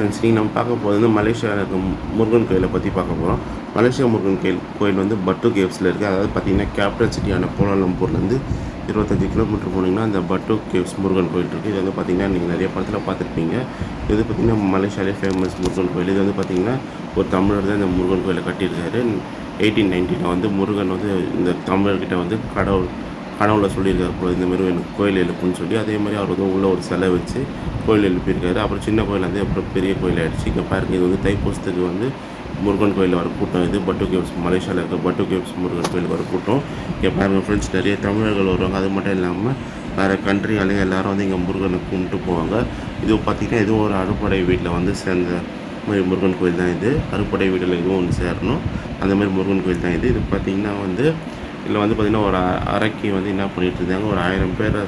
Friends, நீங்கள் நம்ம பார்க்க போகிறது வந்து மலேசியாவில் இருக்க முருகன் கோயிலை பற்றி பார்க்க போகிறோம். மலேசியா முருகன் கோயில் வந்து பட்டு கேவ்ஸில் இருக்குது. அதாவது பார்த்திங்கன்னா கேபிட்டல் சிட்டியான கோலாலம்பூர்லேருந்து 25 கிலோமீட்டர் போனீங்கன்னா அந்த பட்டு கேவ்ஸ் முருகன் கோயில் இருக்குது. இது வந்து பார்த்திங்கன்னா நீங்கள் நிறைய படத்தில் பார்த்துருப்பீங்க. இது பார்த்திங்கன்னா மலேசியாவிலே ஃபேமஸ் முருகன் கோயில். இது வந்து பார்த்திங்கன்னா ஒரு தமிழர் தான் இந்த முருகன் கோயிலை கட்டியிருக்காரு. 1890 வந்து முருகன் வந்து இந்த தமிழர்கிட்ட வந்து கனவுல சொல்லியிருக்காரு போல, இந்த மாதிரி எனக்கு கோயில் எழுப்புன்னு சொல்லி. அதே மாதிரி அவர் வந்து உள்ள ஒரு சிலை வச்சு கோயில் எழுப்பியிருக்காரு. அப்புறம் சின்ன கோயில் வந்து அப்புறம் பெரிய கோயில் ஆகிடுச்சு. இங்கே பாருங்கள், இது வந்து தைப்பூசத்துக்கு வந்து முருகன் கோயில் வர கூட்டம். இது பட்டு கேவ்ஸ், மலேசியாவில் இருக்க பட்டு கேவ்ஸ் முருகன் கோயில் வர கூட்டம். இங்கே பாருங்கள் ஃப்ரெண்ட்ஸ், நிறைய தமிழர்கள் வருவாங்க. அது மட்டும் இல்லாமல் வேறு கண்ட்ரி ஆளுங்க எல்லோரும் வந்து இங்கே முருகனை கும்பிட்டு போவாங்க. இது பார்த்திங்கன்னா இதுவும் ஒரு அறுபடை வீட்டில் வந்து சேர்ந்த மாதிரி முருகன் கோயில் தான். இது அறுபடை வீட்டில் இதுவும் ஒன்று சேரணும், அந்த மாதிரி முருகன் கோயில் தான் இது. இது பார்த்திங்கன்னா வந்து இதில் வந்து பார்த்திங்கன்னா ஒரு அறைக்கு வந்து என்ன பண்ணிகிட்டு இருந்தாங்க, ஒரு 1000 பேரை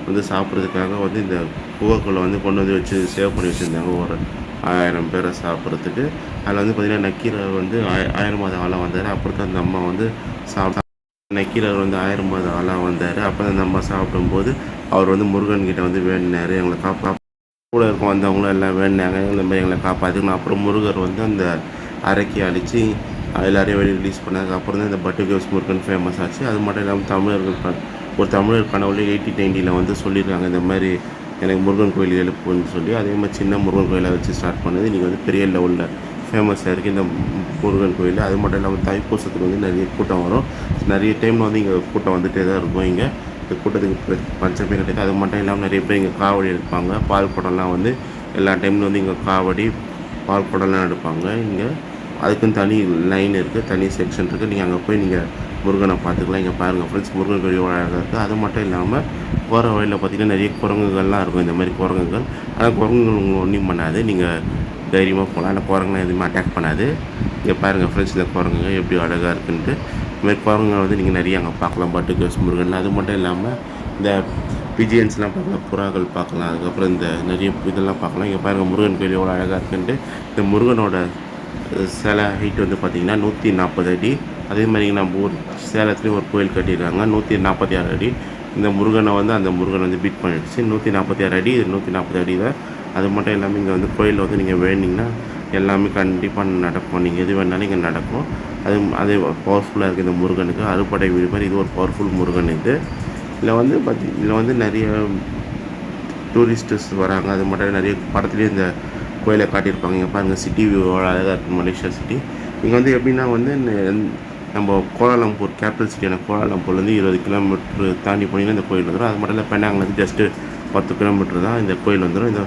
வந்து சாப்பிட்றதுக்காக வந்து இந்த குகைக்குள்ளே வந்து கொண்டு வந்து வச்சு சேவ் பண்ணி வச்சுருந்தாங்க, ஒரு 1000 பேரை சாப்பிட்றதுக்கு. அதில் வந்து பார்த்திங்கன்னா நக்கீரர் வந்து 1000வது ஆளாக வந்தார். அப்புறம் தான் அந்த அம்மா வந்து நக்கீரர் வந்து 1000வது ஆளாக வந்தார். அப்போ தான் அந்த அம்மா சாப்பிடும்போது அவர் வந்து முருகன்கிட்ட வந்து வேண்டினார், எங்களை கூட இருக்க வந்தவங்களும் எல்லாம் வேண்டினாங்க, இந்த மாதிரி எங்களை காப்பாற்றிக்கணும். அப்புறம் முருகர் வந்து அந்த அறைக்கு அழித்து எல்லாரையும் வெளியே ரிலீஸ் பண்ணாங்க. அப்புறம் தான் இந்த பட்டு கேவ்ஸ் முருகன் ஃபேமஸ் ஆச்சு. அது மட்டும் இல்லாமல் ஒரு தமிழர் கனவுல 1890 வந்து சொல்லியிருக்காங்க, இந்த மாதிரி எனக்கு முருகன் கோயில் எழுப்புன்னு சொல்லி. அதே மாதிரி சின்ன முருகன் கோயிலை வச்சு ஸ்டார்ட் பண்ணது இன்றைக்கி வந்து பெரிய லெவலில் ஃபேமஸாக இருக்குது இந்த முருகன் கோயில். அது மட்டும் இல்லாமல் தைப்பூசத்துக்கு வந்து நிறைய கூட்டம் வரும். நிறைய டைமில் வந்து இங்கே கூட்டம் வந்துகிட்டே தான் இருக்கும். இங்கே இந்த கூட்டத்துக்கு பஞ்சமே கிடையாது. அது மட்டும் இல்லாமல் நிறைய பேர் இங்கே காவடி எடுப்பாங்க. பால் குடம்லாம் வந்து எல்லா டைம்லையும் வந்து இங்கே காவடி பால் குடம்லாம் எடுப்பாங்க. இங்கே அதுக்குன்னு தனி லைன் இருக்குது, தனி செக்ஷன் இருக்குது. நீங்கள் அங்கே போய் நீங்கள் முருகனை பார்த்துக்கலாம். இங்கே பாருங்கள் ஃப்ரெண்ட்ஸ், முருகன் கோயில் அழகாக இருக்குது. அது மட்டும் இல்லாமல் போகிற வழியில் பார்த்திங்கன்னா நிறைய குரங்குகள்லாம் இருக்கும். இந்த மாதிரி குரங்குகள், ஆனால் குரங்குகள் உங்களை ஒன்றும் பண்ணாது, நீங்கள் தைரியமாக போகலாம். ஆனால் குரங்குலாம் எதுவுமே அட்டாக் பண்ணாது. இங்கே பாருங்கள் ஃப்ரெண்ட்ஸ், இந்த குரங்குகள் எப்படி அழகாக இருக்குன்ட்டு. இந்த மாதிரி குரங்குகள் வந்து நீங்கள் நிறைய அங்கே பார்க்கலாம் பட்டு கேவ்ஸ் முருகன். அது மட்டும் இல்லாமல் இந்த பிஜிஎன்ஸ்லாம் பார்க்கலாம், புறாக்கள் பார்க்கலாம். அதுக்கப்புறம் இந்த நிறைய இதெல்லாம் பார்க்கலாம். இங்கே பாருங்கள் முருகன் கோயில் எவ்வளோ அழகாக இருக்குன்ட்டு. இந்த முருகனோட சிலை ஹைட் வந்து பார்த்திங்கன்னா 140 அடி. அதே மாதிரி நம்ம ஊர் சேலத்துலேயும் ஒரு கோயில் கட்டியிருக்காங்க, 146 அடி. இந்த முருகனை வந்து அந்த முருகன் வந்து பீட் பண்ணிடுச்சு. 146 அடி, இது 140 அடி தான். அது மட்டும் இல்லாமல் இங்கே வந்து கோயிலில் வந்து நீங்கள் வேண்டிங்கன்னா எல்லாமே கண்டிப்பாக நடக்கும். நீங்கள் எது வேணாலும் இங்கே நடக்கும். அது பவர்ஃபுல்லாக இருக்குது இந்த முருகனுக்கு. அறுபடை வீடு மாதிரி இது ஒரு பவர்ஃபுல் முருகன் இது. இதில் வந்து நிறைய டூரிஸ்டர்ஸ் வராங்க. அது மட்டும் நிறைய படத்துலேயே இந்த கோயிலை காட்டியிருப்பாங்க. இங்கே பாருங்கள், சிட்டி வியூ அழகாக இருக்குது மலேசியா சிட்டி. இங்கே வந்து எப்படின்னா வந்து நம்ம கோலாலம்பூர் கேபிட்டல் சிட்டியான கோலாலம்பூர்லேருந்து 20 கிலோமீட்டர் தாண்டி போனீங்கன்னா இந்த கோயில் வந்துடும். அது மட்டும் இல்லை, பெனாங்லேருந்து ஜஸ்ட்டு 10 கிலோமீட்டர் தான் இந்த கோயில் வந்துடும். இந்த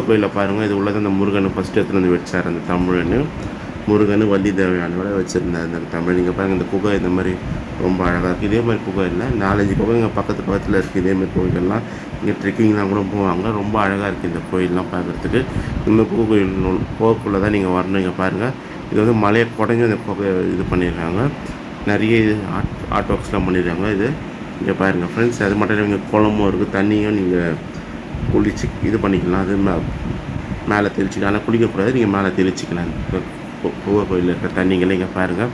கோயிலில் பாருங்கள், இது உள்ளது அந்த முருகன் ஃபஸ்ட்டு எடுத்துகிட்டு வந்து வச்சார் அந்த தமிழன். முருகன் வள்ளி தேவையானோட வச்சுருந்தார் அந்த தமிழ். இங்கே பாருங்கள், இந்த குகை இந்த மாதிரி ரொம்ப அழகாக இருக்குது. இதே மாதிரி குகை இல்லை, 4-5 குகை இங்கே பக்கத்தில் இருக்குது. இதேமாதிரி கோயில்கள்லாம் இங்கே ட்ரெக்கிங்லாம் கூட போவாங்க. ரொம்ப அழகாக இருக்குது இந்த கோயிலெலாம் பார்க்குறதுக்கு. இந்த கோவிலுக்குள்ளே தான் நீங்கள் வரணும். இங்கே பாருங்கள், இது வந்து மலையை குறைஞ்சி அந்த குகை இது பண்ணியிருக்காங்க. நிறைய ஆர்ட் ஒர்க்ஸ்லாம் பண்ணியிருக்காங்க. இங்கே பாருங்கள் ஃப்ரெண்ட்ஸ், அது மட்டும் இல்லை, இங்கே குளமும் இருக்குது, தண்ணியும் நீங்கள் குளிச்சு இது பண்ணிக்கலாம். அது மேலே தெளிச்சிக்கலாம். ஆனால் குளிக்கக்கூடாது, நீங்கள் மேலே தெளிச்சிக்கலாம். குகை கோயிலில் இருக்கிற தண்ணிகளை இங்கே பாருங்கள்.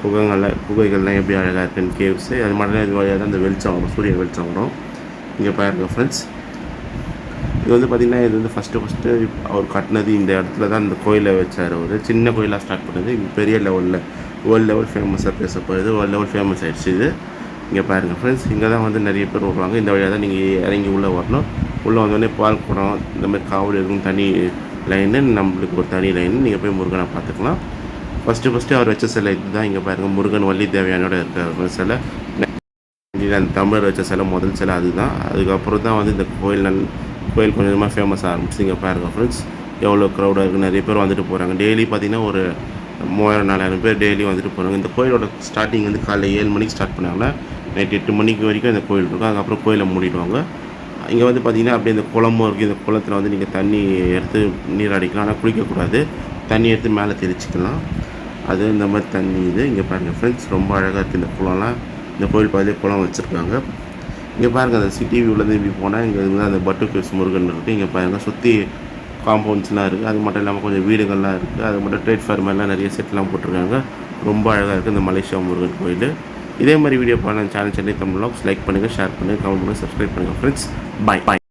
குகைகள்லாம் எப்படி அழகாக இருக்குன்னு கேவ்ஸு. அது மட்டும் இது வழியாக தான் இந்த வெளிச்சம் வரும், சூரிய வெளிச்சம் வரும். இங்கே பாருங்கள் ஃப்ரெண்ட்ஸ், இது வந்து பார்த்திங்கன்னா இது வந்து ஃபஸ்ட்டு அவர் கட்டினது இந்த இடத்துல தான் இந்த கோயிலை வச்சார். அவர் சின்ன கோயிலாக ஸ்டார்ட் பண்ணது பெரிய லெவலில் வேர்ல்டு லெவல் ஃபேமஸாக பேசப்படுது. வேர்ல்டு லெவல் ஃபேமஸ் ஆகிடுச்சு இது. இங்கே பாருங்கள் ஃப்ரெண்ட்ஸ், இங்கே தான் வந்து நிறைய பேர் வருவாங்க. இந்த வழியாக தான் நீங்கள் இறங்கி உள்ளே வரணும். உள்ளே வந்தோடனே பால் குடம் இந்த மாதிரி காவடி இருக்கும், தனி லைனு, நம்மளுக்கு ஒரு தனி லைனு. நீங்கள் போய் முருகனை பார்த்துக்கலாம். ஃபஸ்ட்டு அவர் வச்ச சிலை இது தான். இங்கே பாருங்கள், முருகன் வள்ளி தேவையானோட இருக்கிற சிலை. அந்த தமிழர் வச்ச சிலை முதல் சிலை அதுதான். அதுக்கப்புறம் தான் வந்து இந்த கோயில் கொஞ்சமாக ஃபேமஸ் ஆரம்பிச்சு. இங்கே பாருங்கள் ஃப்ரெண்ட்ஸ், எவ்வளோ க்ரௌடாக இருக்குது, நிறைய பேர் வந்துட்டு போகிறாங்க. டெய்லி பார்த்திங்கன்னா ஒரு 3000-4000 பேர் டெய்லி வந்துட்டு போகிறாங்க. இந்த கோயிலோட ஸ்டார்டிங் வந்து காலைல 7 மணிக்கு ஸ்டார்ட் பண்ணாங்கன்னா நைட் 8 மணிக்கு வரைக்கும் இந்த கோயில் இருக்கும். அதுக்கப்புறம் கோயிலை மூடிடுவாங்க. இங்கே வந்து பார்த்திங்கன்னா அப்படியே இந்த குளமும் இருக்குது. இந்த குளத்தில் வந்து நீங்கள் தண்ணி எடுத்து நீராடிக்கலாம், ஆனால் குளிக்கக்கூடாது. தண்ணி எடுத்து மேலே தெளிச்சிக்கலாம். அது இந்த மாதிரி தண்ணி இது. இங்கே பாருங்கள் ஃப்ரெண்ட்ஸ், ரொம்ப அழகாக இருக்குது இந்த குளம்லாம். இந்த கோயில் பகுதியில் குளம் வச்சுருக்காங்க. இங்கே பாருங்கள், அந்த சிட்டி வியூலேருந்து இப்படி போனால் இங்கே வந்து அந்த பட்டு கேவ்ஸ் முருகன் இருக்குது. இங்கே பாருங்கள், சுற்றி காம்பவுண்ட்ஸ்லாம் இருக்குது. அது மட்டும் இல்லாமல் கொஞ்சம் வீடுகள்லாம் இருக்குது. அது மட்டும் ட்ரேட் ஃபேர் மாதிரிலாம் நிறைய செட்லாம் போட்டிருக்காங்க. ரொம்ப அழகாக இருக்குது இந்த மலேசியா முருகன் கோயில். இதே மாதிரி வீடியோ பண்ண channel Chennai Tamil vlogs like பண்ணுங்கள், ஷேர் பண்ணுங்கள், கமெண்ட் பண்ணுங்கள், சப்ஸ்கிரைப் பண்ணுங்கள் ஃப்ரெண்ட்ஸ். பாய்.